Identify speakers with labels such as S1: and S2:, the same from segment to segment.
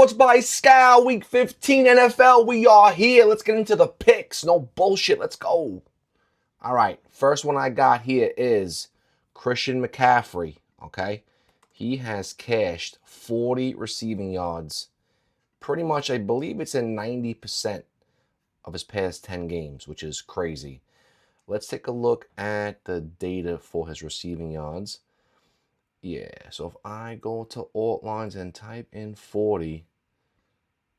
S1: Sports by Scal, Week 15 NFL. We are here. Let's get into the picks. No bullshit. Let's go. All right. First one I got here is Christian McCaffrey. Okay. He has cashed 40 receiving yards. Pretty much, I believe it's in 90% of his past 10 games, which is crazy. Let's take a look at the data for his receiving yards. Yeah, so if I go to alt lines and type in 40,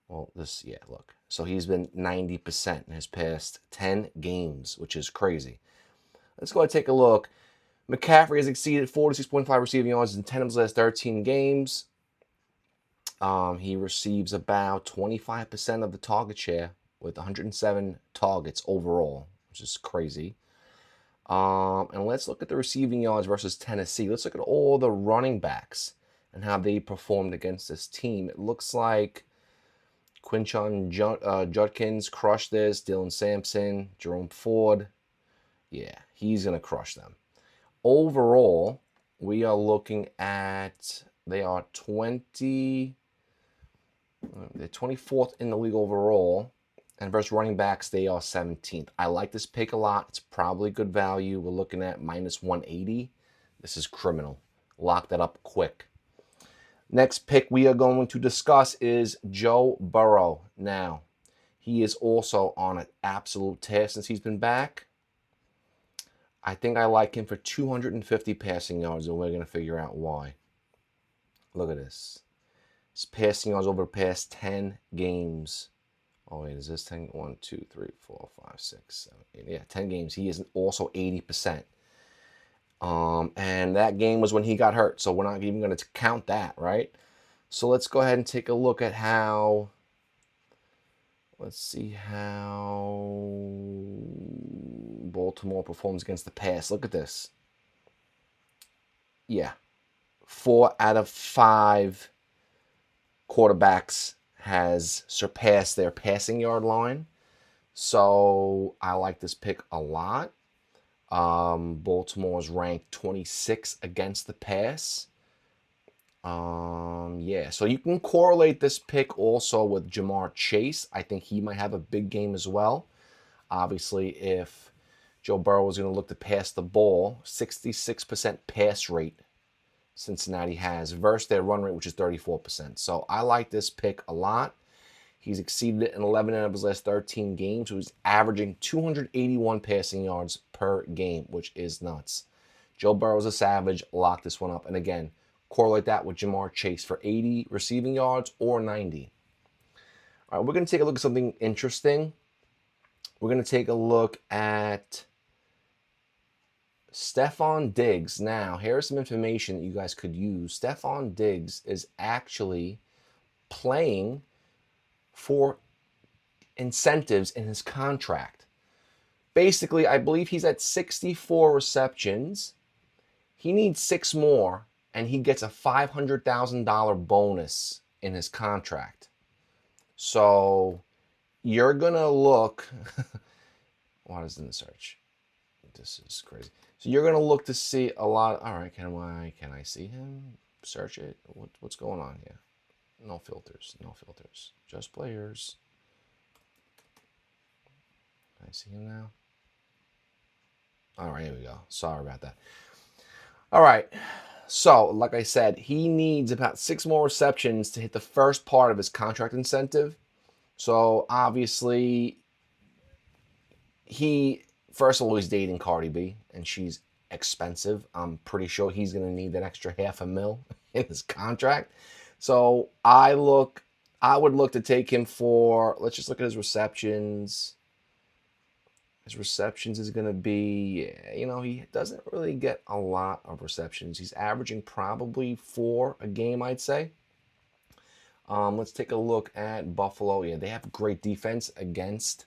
S1: well, look. So he's been 90% in his past 10 games, which is crazy. Let's go ahead and take a look. McCaffrey has exceeded 46.5 receiving yards in 10 of his last 13 games. He receives about 25% of the target share with 107 targets overall, which is crazy. And let's look at the receiving yards versus Tennessee. Let's look at all the running backs and how they performed against this team. It looks like Quinshon Judkins crushed this. Dylan Sampson, Jerome Ford. Yeah, he's going to crush them. Overall, we are looking at, they're 24th in the league overall. And versus running backs, they are 17th. I like this pick a lot. It's probably good value. We're looking at minus 180. This is criminal. Lock that up quick. Next pick we are going to discuss is Joe Burrow. Now, he is also on an absolute tear since he's been back. I think I like him for 250 passing yards, and we're going to figure out why. Look at this. His passing yards over the past 10 games. Oh, wait, is this 10? 1, 2, 3, 4, 5, 6, 7, 8. Yeah, 10 games. He is also 80%. And that game was when he got hurt, so we're not even going to count that, right? So let's go ahead and take a look at how. Let's see how Baltimore performs against the pass. Look at this. Yeah. 4 out of 5 quarterbacks has surpassed their passing yard line. So I like this pick a lot. Baltimore's ranked 26 against the pass. Yeah, so you can correlate this pick also with Jamar Chase. I think he might have a big game as well. Obviously, if Joe Burrow is going to look to pass the ball, 66% pass rate Cincinnati has versus their run rate, which is 34%. So I like this pick a lot. He's exceeded it in 11 out of his last 13 games. So he's averaging 281 passing yards per game, which is nuts. Joe Burrow's a savage. Lock this one up. And again, correlate that with Jamar Chase for 80 receiving yards or 90. All right, we're going to take a look at something interesting. We're going to take a look at Stephon Diggs. Now, here's some information that you guys could use. Stephon Diggs is actually playing for incentives in his contract. Basically, I believe he's at 64 receptions. He needs 6 more, and he gets a $500,000 bonus in his contract. So you're going to look. What is in the search? This is crazy. So you're going to look to see a lot. All right, can I see him? Search it. What's going on here? No filters. No filters. Just players. Can I see him now? All right, here we go. Sorry about that. All right. So, like I said, he needs about 6 more receptions to hit the first part of his contract incentive. So, obviously, first of all, he's dating Cardi B, and she's expensive. I'm pretty sure he's going to need that extra $500,000 in his contract. So I would look to take him for, let's just look at his receptions. His receptions is going to be, he doesn't really get a lot of receptions. He's averaging probably 4 a game, I'd say. Let's take a look at Buffalo. Yeah, they have great defense against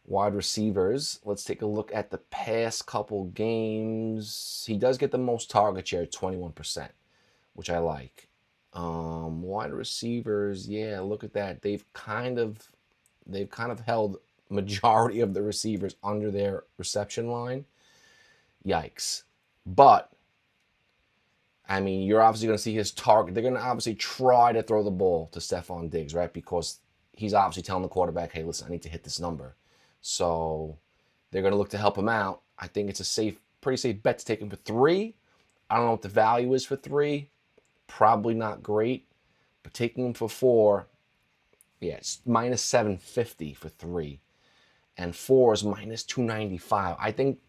S1: wide receivers. Let's take a look at the past couple games. He does get the most target share, 21%, which I like. Wide receivers, yeah, look at that. They've kind of held majority of the receivers under their reception line. Yikes. But I mean, you're obviously going to see his target. They're going to obviously try to throw the ball to Stephon Diggs, right? Because he's obviously telling the quarterback, hey, listen, I need to hit this number. So they're going to look to help him out. I think it's a pretty safe bet to take him for 3. I don't know what the value is for 3. Probably not great. But taking him for 4, yeah, it's minus 750 for 3. And 4 is minus 295. I think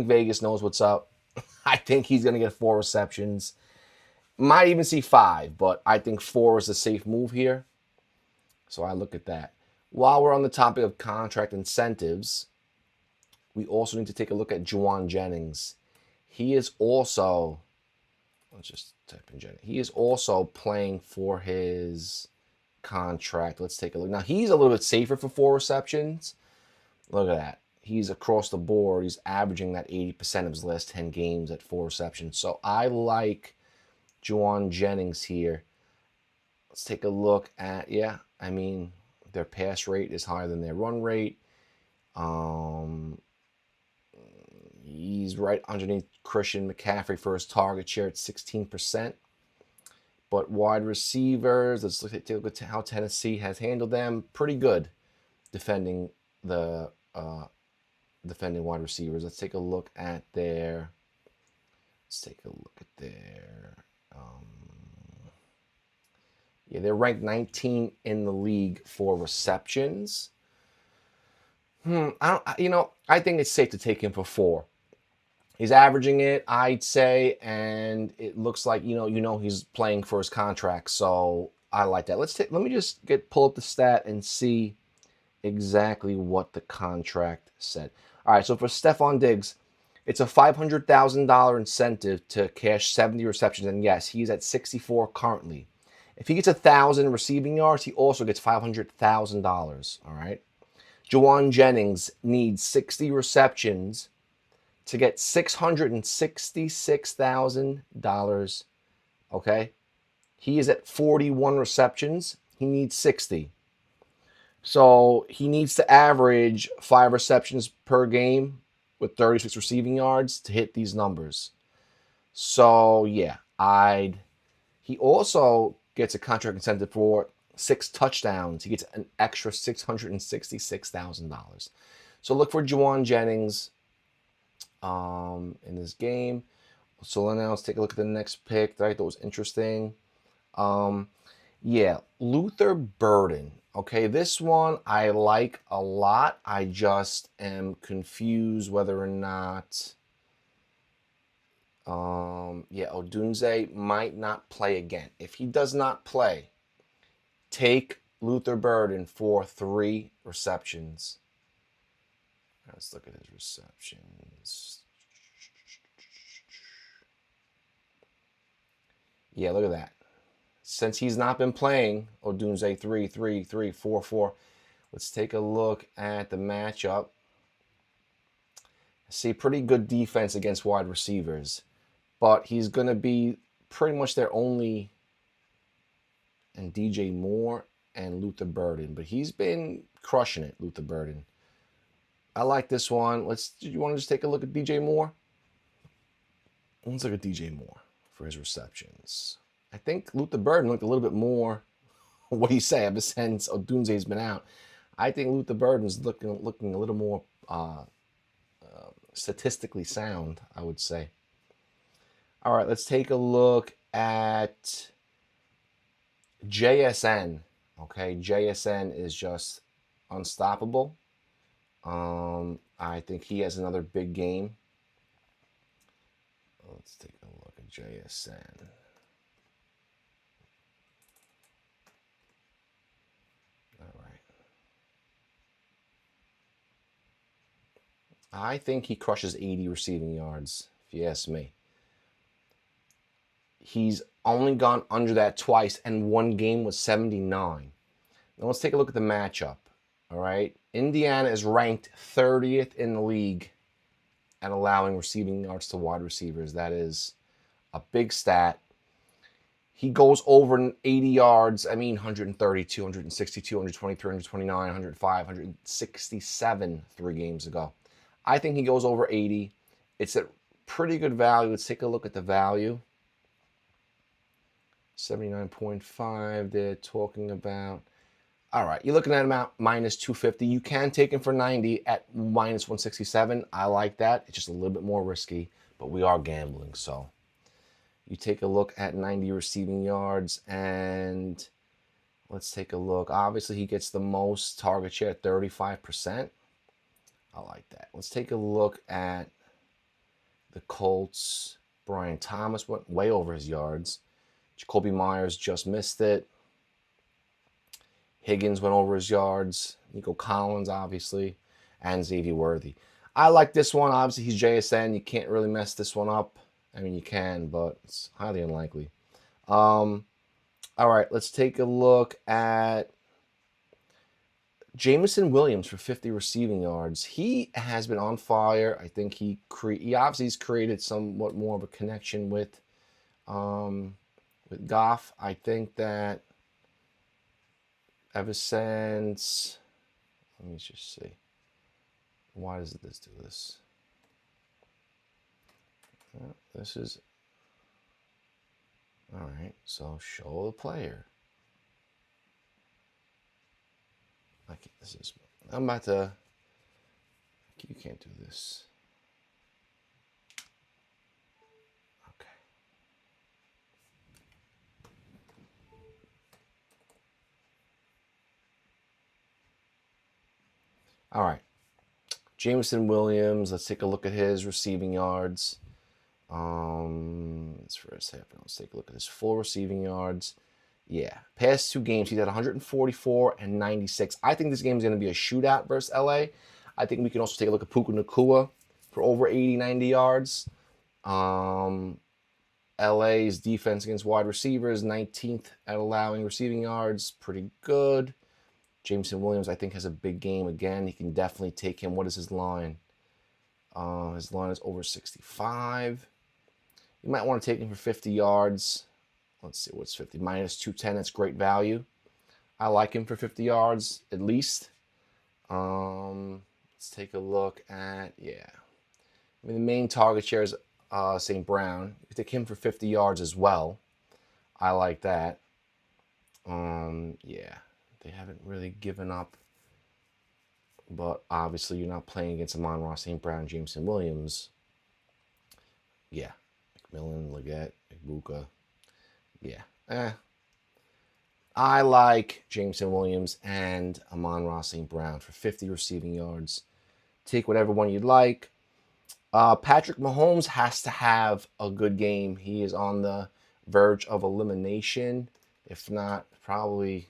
S1: Vegas knows what's up. I think he's going to get 4 receptions. Might even see 5, but I think 4 is a safe move here. So I look at that. While we're on the topic of contract incentives, we also need to take a look at Juwan Jennings. He is also, let's just type in Jennings. He is also playing for his contract. Let's take a look. Now, he's a little bit safer for 4 receptions. Look at that. He's across the board. He's averaging that 80% of his last 10 games at 4 receptions. So I like Juwan Jennings here. Let's take a look at, I mean, their pass rate is higher than their run rate. He's right underneath Christian McCaffrey for his target share at 16%. But wide receivers, let's take a look at how Tennessee has handled them. Pretty good defending the defending wide receivers. Let's take a look at their. They're ranked 19 in the league for receptions. I think it's safe to take him for 4. He's averaging it, I'd say, and it looks like he's playing for his contract, so I like that. Let me just pull up the stat and see exactly what the contract said. All right, so for Stephon Diggs, it's a $500,000 incentive to cash 70 receptions, and yes, he's at 64 currently. If he gets 1,000 receiving yards, he also gets $500,000. All right. Juwan Jennings needs 60 receptions to get $666,000. Okay. He is at 41 receptions. He needs 60. So he needs to average 5 receptions per game with 36 receiving yards to hit these numbers. So yeah, he also gets a contract incentive for 6 touchdowns. He gets an extra $666,000. So look for Juwan Jennings in this now let's take a look at the next pick that I thought was interesting. Luther Burden. Okay, this one I like a lot. I just am confused whether or not Odunze might not play again. If he does not play, take Luther Burden for 3 receptions. Let's look at his receptions. Yeah, look at that. Since he's not been playing, Odunze 3, 3, 3, 4, 4. Let's take a look at the matchup. See, pretty good defense against wide receivers. But he's going to be pretty much their only, and DJ Moore and Luther Burden. But he's been crushing it, Luther Burden. I like this one. You want to just take a look at DJ Moore? Let's look at DJ Moore for his receptions. I think Luther Burden looked a little bit more, what do you say, ever since Odunze's been out. I think Luther Burden's looking a little more statistically sound, I would say. All right, let's take a look at JSN. Okay, JSN is just unstoppable. I think he has another big game. Let's take a look at JSN. All right. I think he crushes 80 receiving yards, if you ask me. He's only gone under that twice, and one game was 79. Now let's take a look at the matchup. All right. Indiana is ranked 30th in the league at allowing receiving yards to wide receivers. That is a big stat. He goes over 80 yards. 132, 162, 123, 129, 105, 167 3 games ago. I think he goes over 80. It's a pretty good value. Let's take a look at the value. 79.5. They're talking about. All right, you're looking at him at minus 250. You can take him for 90 at minus 167. I like that. It's just a little bit more risky, but we are gambling. So you take a look at 90 receiving yards, and let's take a look. Obviously, he gets the most target share, 35%. I like that. Let's take a look at the Colts. Brian Thomas went way over his yards. Jacoby Myers just missed it. Higgins went over his yards. Nico Collins, obviously, and Xavier Worthy. I like this one. Obviously, he's JSN. You can't really mess this one up. I mean, you can, but it's highly unlikely. All right, let's take a look at Jameson Williams for 50 receiving yards. He has been on fire. I think he obviously has created somewhat more of a connection with Goff. I think that ever since, let me just see. Why does this do this? This is, all right, so show the player. I'm about to, you can't do this. Okay. All right. Jameson Williams, let's take a look at his receiving yards. Let's take a look at his full receiving yards. Yeah, past 2 games, he's at 144 and 96. I think this game is going to be a shootout versus LA. I think we can also take a look at Puka Nacua for over 80, 90 yards. LA's defense against wide receivers, 19th at allowing receiving yards. Pretty good. Jameson Williams, I think, has a big game again. He can definitely take him. What is his line? His line is over 65. You might want to take him for 50 yards. Let's see, what's 50? Minus 210. That's great value. I like him for 50 yards at least. Let's take a look at, yeah. I mean, the main target share is St. Brown. You can take him for 50 yards as well. I like that. Yeah, they haven't really given up. But obviously, you're not playing against Amon-Ra St. Brown, Jameson Williams. Yeah, McMillan, Leggett, Ibuka. Yeah. I like Jameson Williams and Amon-Ra St. Brown for 50 receiving yards. Take whatever one you'd like. Patrick Mahomes has to have a good game. He is on the verge of elimination. If not, probably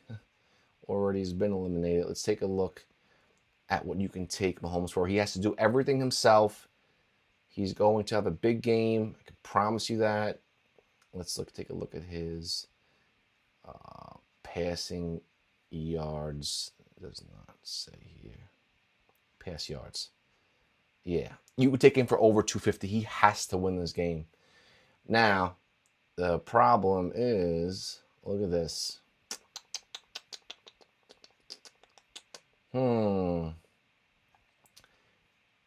S1: already has been eliminated. Let's take a look at what you can take Mahomes for. He has to do everything himself. He's going to have a big game. I can promise you that. Let's take a look at his passing yards. It does not say here. Pass yards. Yeah. You would take him for over 250. He has to win this game. Now, the problem is, look at this.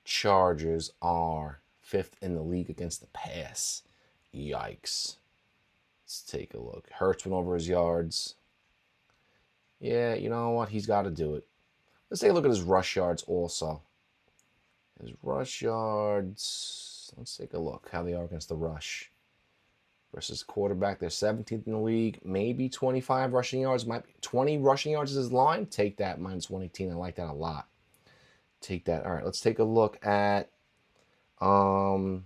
S1: Chargers are 5th in the league against the pass. Yikes. Let's take a look. Hurts went over his yards. Yeah, you know what? He's got to do it. Let's take a look at his rush yards also. His rush yards. Let's take a look how they are against the rush. Versus quarterback, they're 17th in the league. Maybe 25 rushing yards. Might be 20 rushing yards is his line. Take that, minus 118. I like that a lot. Take that. All right, let's take a look at... Now,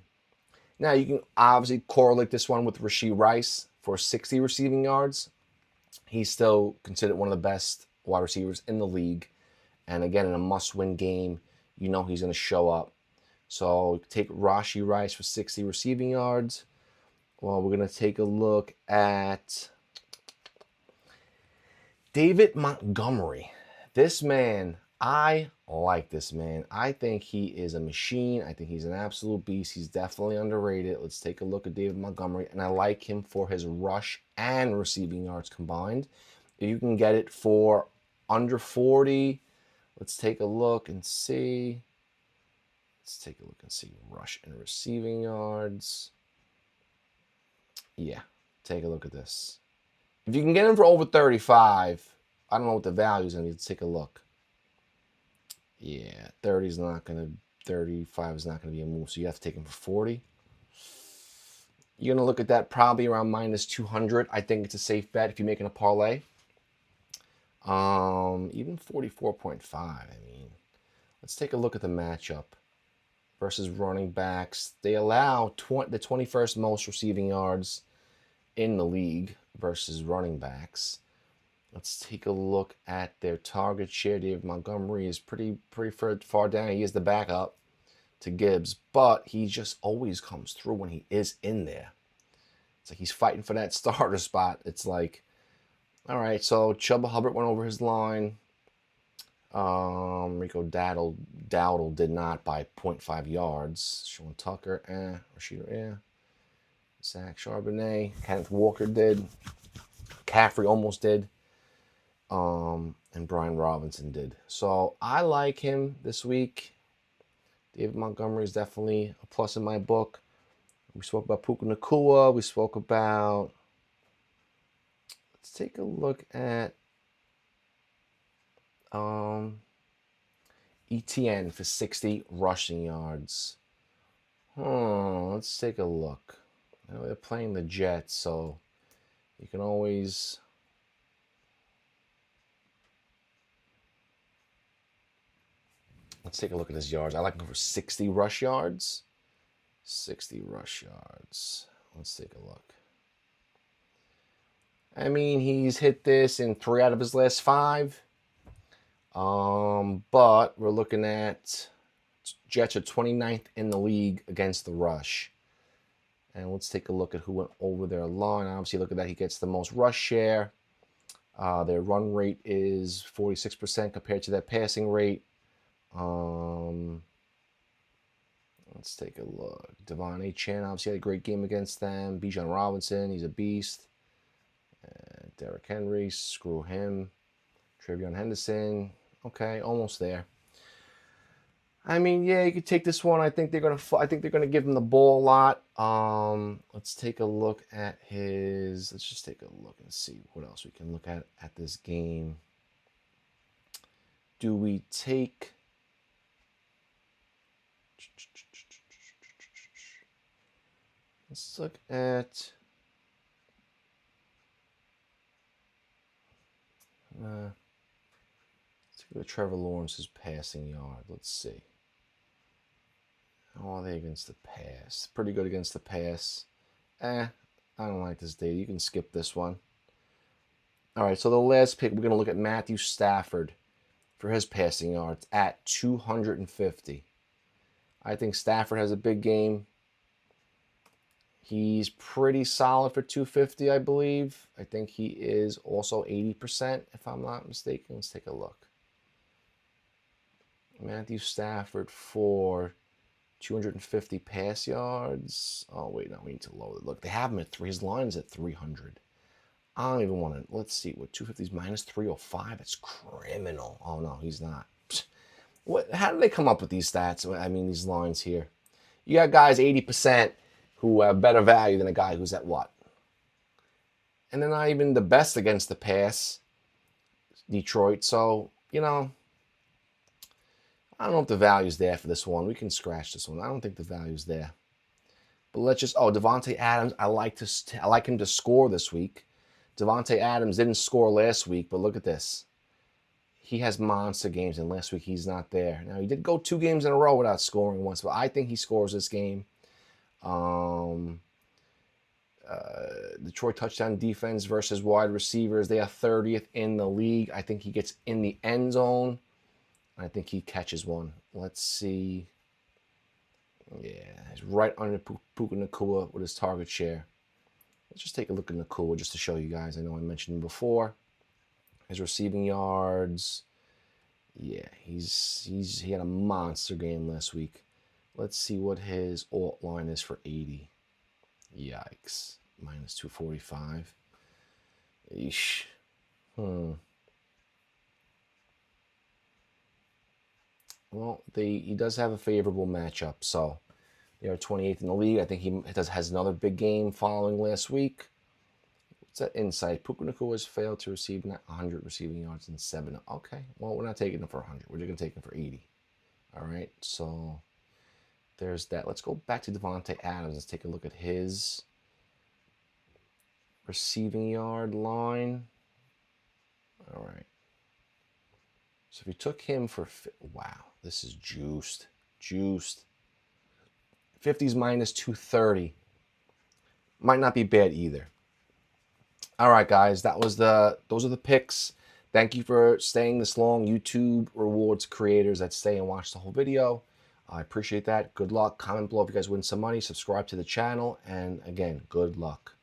S1: you can obviously correlate this one with Rashee Rice for 60 receiving yards. He's still considered one of the best wide receivers in the league. And again, in a must-win game, you know he's going to show up. So take Rashee Rice for 60 receiving yards. Well, we're going to take a look at David Montgomery. This man, I like this man. I think he is a machine. I think he's an absolute beast. He's definitely underrated. Let's take a look at David Montgomery. And I like him for his rush and receiving yards combined. If you can get it for under 40, let's take a look and see. Let's take a look and see rush and receiving yards. Yeah, take a look at this. If you can get him for over 35, I don't know what the value is. I need to take a look. Yeah, 30 is not going to, 35 is not going to be a move. So you have to take him for 40. You're going to look at that probably around minus 200. I think it's a safe bet if you're making a parlay. Even 44.5. I mean, let's take a look at the matchup versus running backs. They allow the 21st most receiving yards in the league versus running backs. Let's take a look at their target share. David Montgomery is pretty far down. He is the backup to Gibbs, but he just always comes through when he is in there. It's like he's fighting for that starter spot. It's like, all right, so Chuba Hubbard went over his line. Rico Dowdle did not by 0.5 yards. Sean Tucker, Rashida, Zach Charbonnet, Kenneth Walker did. Caffrey almost did. And Brian Robinson did. So I like him this week. David Montgomery is definitely a plus in my book. We spoke about Puka Nacua. We spoke about... Let's take a look at ETN for 60 rushing yards. Let's take a look. I know they're playing the Jets, so you can always... Let's take a look at his yards. I like him for 60 rush yards. 60 rush yards. Let's take a look. I mean, he's hit this in 3 out of his last 5. But we're looking at Jets are 29th in the league against the rush. And let's take a look at who went over their line. Obviously, look at that. He gets the most rush share. Their run rate is 46% compared to their passing rate. Let's take a look. Devon Achane obviously had a great game against them. Bijan Robinson, he's a beast. Derrick Henry, screw him. Trevion Henderson, okay, almost there. I mean, yeah, you could take this one. I think they're gonna give him the ball a lot. Let's take a look at his. Let's just take a look and see what else we can look at this game. Do we take? Let's look at. Let's look at Trevor Lawrence's passing yard. Let's see. How are they against the pass? Pretty good against the pass. I don't like this data. You can skip this one. All right, so the last pick, we're going to look at Matthew Stafford for his passing yards at 250. I think Stafford has a big game. He's pretty solid for 250, I believe. I think he is also 80%, if I'm not mistaken. Let's take a look. Matthew Stafford for 250 pass yards. Oh, wait, no, we need to lower it. Look, they have him at 3. His line is at 300. I don't even want to. Let's see. What, 250 is minus 305? It's criminal. Oh, no, he's not. What? How do they come up with these stats? I mean, these lines here. You got guys 80% who have better value than a guy who's at what? And they're not even the best against the pass, Detroit. So, you know, I don't know if the value's there for this one. We can scratch this one. I don't think the value's there. But let's just, Devontae Adams, I like him to score this week. Devontae Adams didn't score last week, but look at this. He has monster games, and last week he's not there. Now, he did go 2 games in a row without scoring once, but I think he scores this game. Detroit touchdown defense versus wide receivers. They are 30th in the league. I think he gets in the end zone. I think he catches one. Let's see. Yeah, he's right under Puka Nacua with his target share. Let's just take a look at Nacua just to show you guys. I know I mentioned him before. His receiving yards. Yeah, he had a monster game last week. Let's see what his alt line is for 80. Yikes. Minus 245. Eesh. Well, he does have a favorable matchup, so they are 28th in the league. I think he has another big game following last week. It's that insight. Puka Nacua has failed to receive 100 receiving yards in 7. Okay, well, we're not taking him for 100. We're just going to take him for 80. All right, so there's that. Let's go back to Devontae Adams. Let's take a look at his receiving yard line. All right. So if you took him for, wow, this is juiced. Juiced. 50s minus 230. Might not be bad either. All right, guys, those are the picks. Thank you for staying this long. YouTube rewards creators that stay and watch the whole video. I appreciate that. Good luck. Comment below if you guys win some money. Subscribe to the channel. And again, good luck.